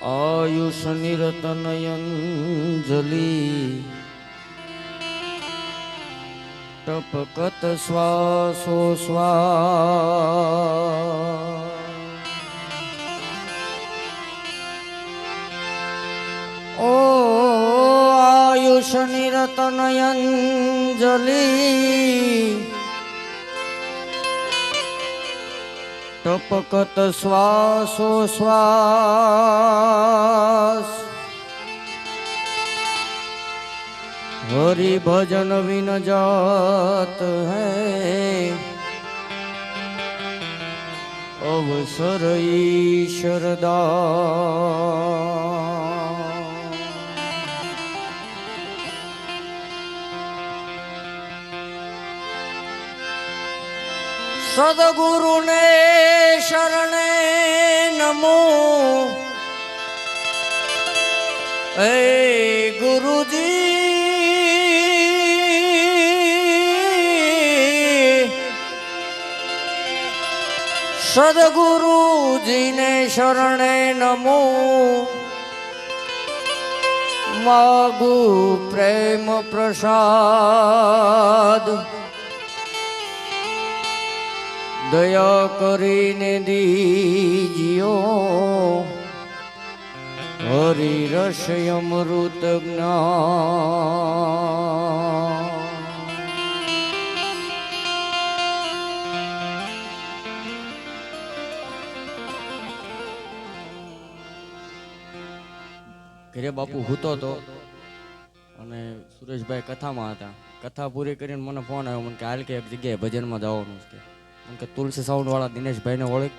आयुष निरतनयंजलि टपकत श्वासोश्वास ओ आयुष निरतनयंजलि टपकत श्वासोश्वास हरि भजन बिन जात है अवसर ईश्वर दान। सदगुरु ने शरणे नमो ए गुरुजी सदगुरु जी ने शरणे नमो मागु प्रेम प्रसाद दया करीने दीजियो हरि रस अमृत ज्ञान। ઘરે બાપુ હૂતો તો અને સુરેશભાઈ કથામાં હતા. કથા પૂરી કરીને મને ફોન આવ્યો, મને કે હાલ કે એક જગ્યાએ ભજનમાં જવાનું છે. મને કે તુલસી સાઉન્ડ વાળા દિનેશભાઈને ઓળખ?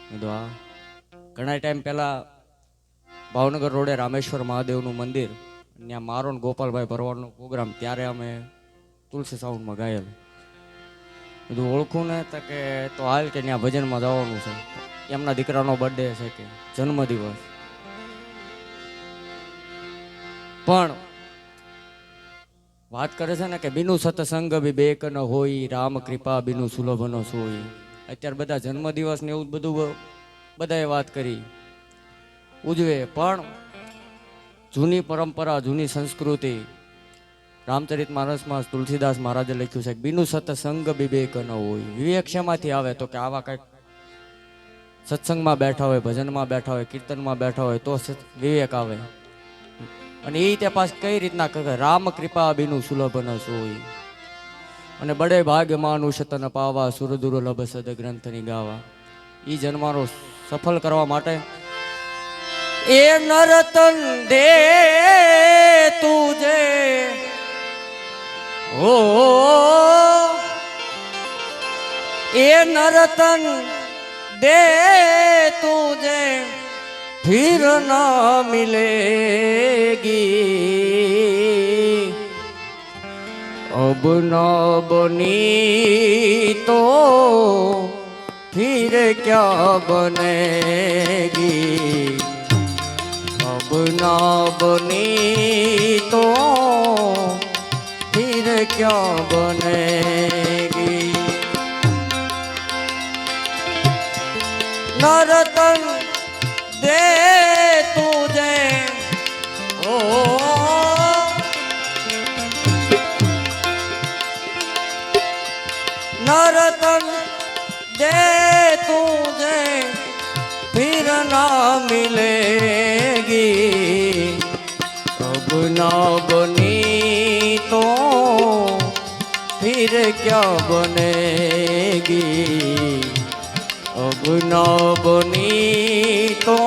કીધું હા. ઘણા ટાઈમ પહેલા ભાવનગર રોડે રામેશ્વર મહાદેવનું મંદિર, ત્યાં મારો ને ગોપાલભાઈ ભરવાડનો પ્રોગ્રામ, ત્યારે અમે તુલસી સાઉન્ડમાં ગાયેલું. કીધું ઓળખું ને તો કે તો હાલ કે ત્યાં ભજનમાં જવાનું છે. એમના દીકરાનો બર્થડે છે કે જન્મદિવસ. પણ વાત કરે છે ને કે બિનુ સતસંગ બી બેક ન હોય, રામ કૃપા બિનુ સુલભ ન સોય. અત્યારે બધા જન્મદિવસ ને એવું બધું બધાએ વાત કરી, ઉજવે, પણ જૂની પરંપરા, જૂની સંસ્કૃતિ, રામચરિત માનસમાં તુલસીદાસ મહારાજે લખ્યું છે કે બિનુ સતસંગ વિવેક ન હોય. વિવેક શેમાંથી આવે? તો કે આવા કંઈક સત્સંગમાં બેઠા હોય, ભજનમાં બેઠા હોય, કીર્તનમાં બેઠા હોય તો વિવેક આવે. અને એ તે પાસ કઈ રીતના કહે? રામ કૃપા બિનુ સુલભ ન સોય. અને બડે ભાગ્ય માનુષ તન પાવા, સુરદુર્લભ સદ ગ્રંથની ગાવા. એ જન્મારો સફળ કરવા માટે એ નરતન દે તુજે હો, એ નરતન દે તુજે फिर ना मिलेगी, अब ना बनी तो फिर क्या बनेगी, अब ना बनी तो फिर क्या बनेगी। नरतन दे तुझे ओ नरतन दे तुझे फिर ना मिलेगी, अब ना बनी तो फिर क्या बनेगी, अब ना बनी तो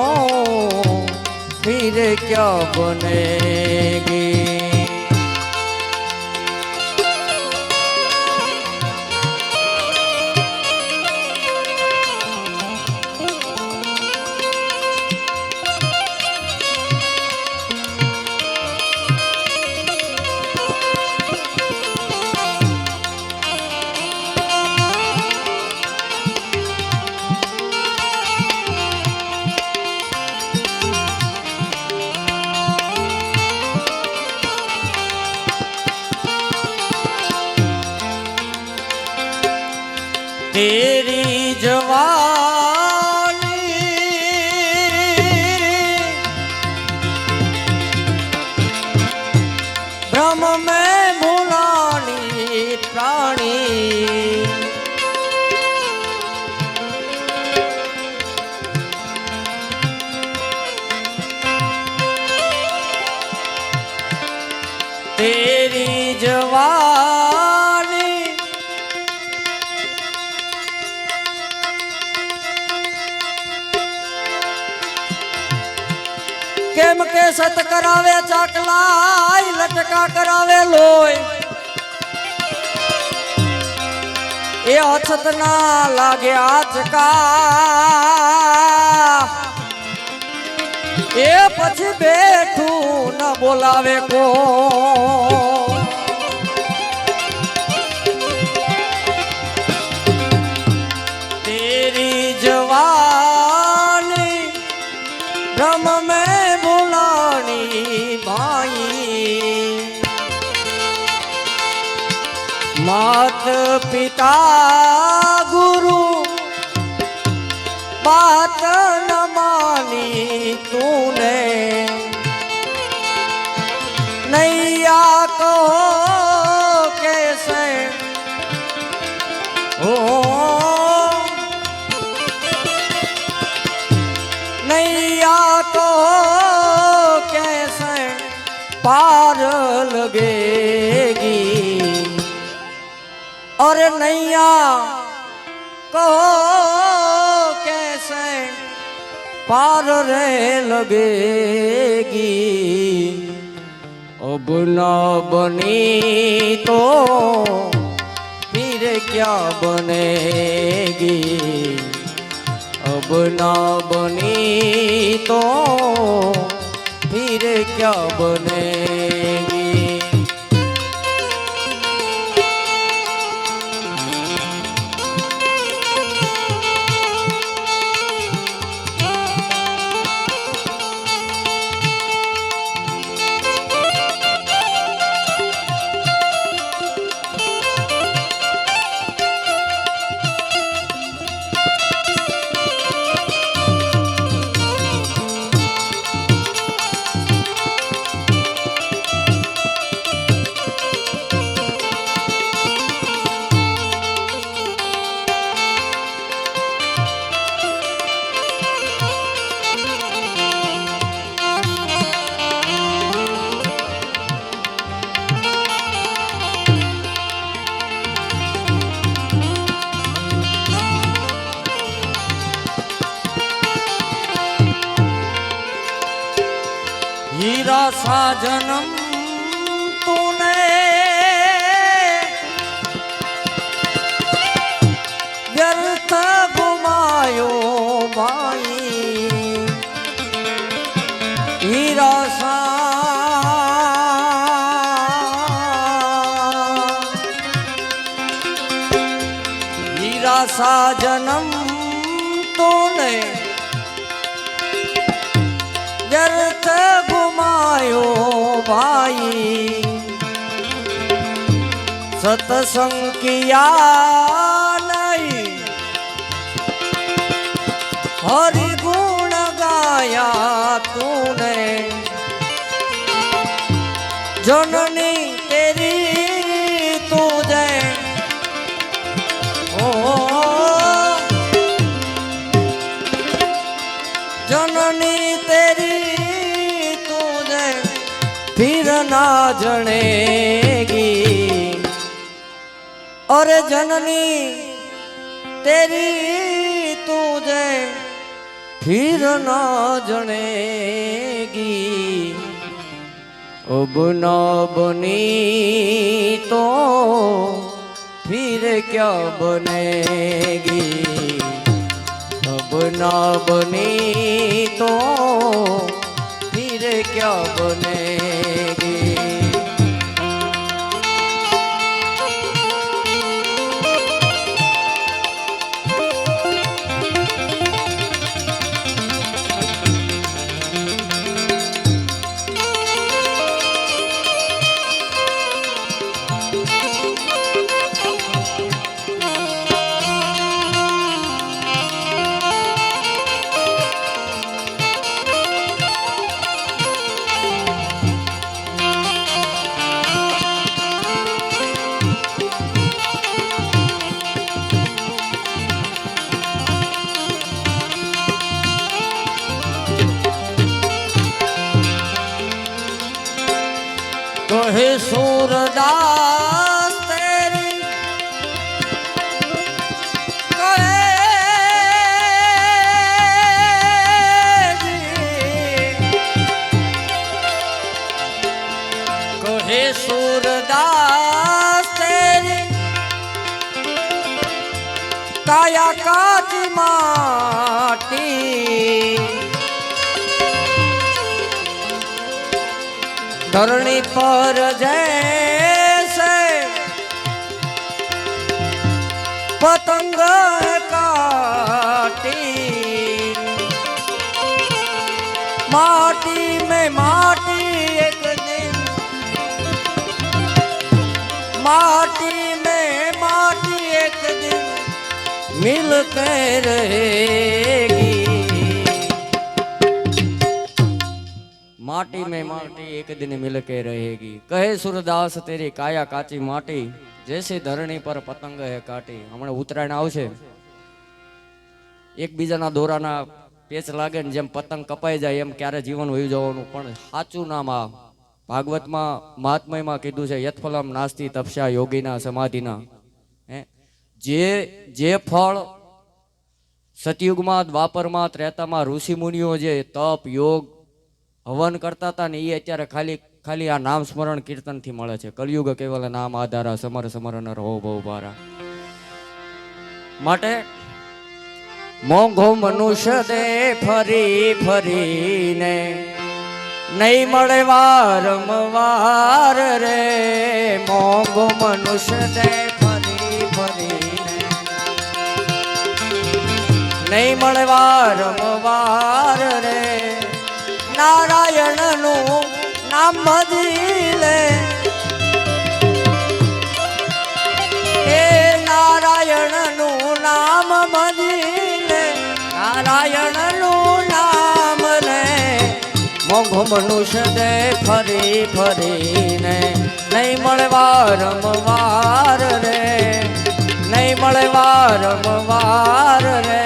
फिर क्या बनेगी। तेरी जवानी કેમ કે સત કરાવે ચાકલા લટકા કરાવે લોય એ અછત ના લાગે આચકા એ પછી બેઠું ન બોલાવે કો તેરી જવાની ભ્રમ में बुलानी भाई मात पिता गुरु बात न मानी तूने नैया कहो कैसे हो नैया कहो कैसे पार लगेगी और नैया कहो कैसे पार रे लगेगी अब ना बनी तो फिर क्या बनेगी अब ना बनी तो फिर क्या बनेगी हीरा सा जन्म तूने व्यर्थ घुमायो भाई हीरा सा जन्म तूने व्यर्थ घुमायो भाई सत्संग किया नहीं हरि गुण गाया तूने जननी तेरी तुझे जननी तेरी तुझे फिर ना जनेगी और जननी तेरी तुझे फिर ना जनेगी अब ना बनी तो फिर क्या बनेगी अब ना बनी तो फिर क्या बनेगी कहे सूरदास तेरी कहे जी કાયા કાચી માટી ધરણી પર જૈસે પતંગ કાટી माटी में माटी एक दिन माटी में माटी एक दिन मिल के रहेगी माटी में माटी एक दिन मिल के रहेगी कहे सूरदास तेरी काया काची माटी जैसे धरणी पर पतंग है काटी हमने उतरायण आवशे એકબીજાના દોરાના પેચ લાગે ને જેમ પતંગ કપાઈ જાય એમ ક્યારે જીવન વહી જવાનું પણ સાચું નામ આ ભાગવતમાં મહાત્મયમાં કીધું છે યત્ફલમ નાસ્તિ તપસ્યા યોગીના સમાધિના હે જે ફળ સતયુગમાં દ્વાપરમાં ત્રેતામાં ઋષિ મુનિઓ જે તપ યોગ હવન કરતા હતા ને એ અત્યારે ખાલી આ નામ સ્મરણ કીર્તનથી મળે છે કલયુગ કેવલ નામ આધારા સમર સમર નર હો ભવ ભારા માટે મોંઘો મનુષ્ય દે ફરી ફરીને નહીં મળે વારંવાર રે મોંઘો મનુષ્ય દે ફરી ફરીને નહીં મળે વારંવાર રે નારાયણનું નામ મજી લે એ નારાયણનું નામ મજી નારાયણનું નામ રે મોંઘો મનુષ્ય દે ફરી ફરીને નહીં મળે વારંવાર રે નહીં મળે વારંવાર રે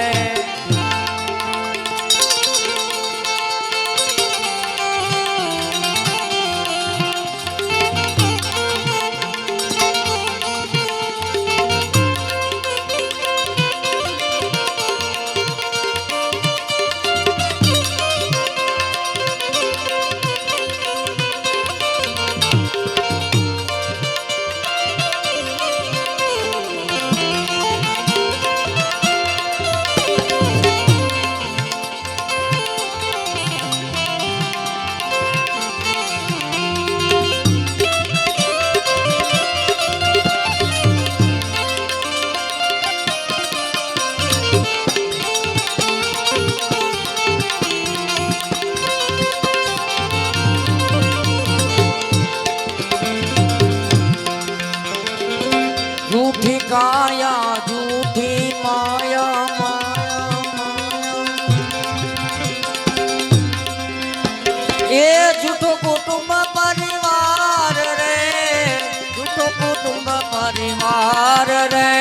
झूठी काया झूठी माया ये झूठो कुटुंब परिवार रे झूठो कुटुंब परिवार रे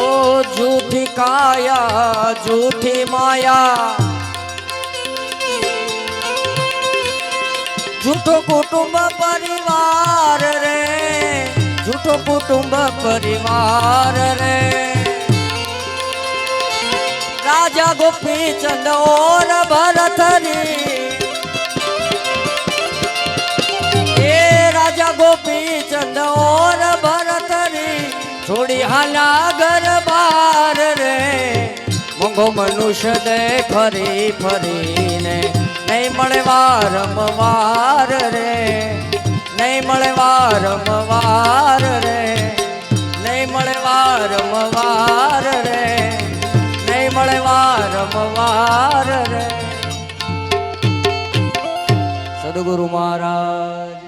ओ झूठी काया झूठी माया झूठो कुटुंब परिवार रे झूठो कुटुंब परिवार रे राजा गोपी चंद और भरतरी ये राजा गोपी चंद और भरतरी छोड़ी हाला घर बार रे मोंघो मनुष्य दे फरी फरी ने नहीं મળે વારંવાર રે નહીં મળે વારંવાર રે નહીં મળે વારંવાર રે નહીં મળે વારંવાર રે સદગુરુ મહારાજ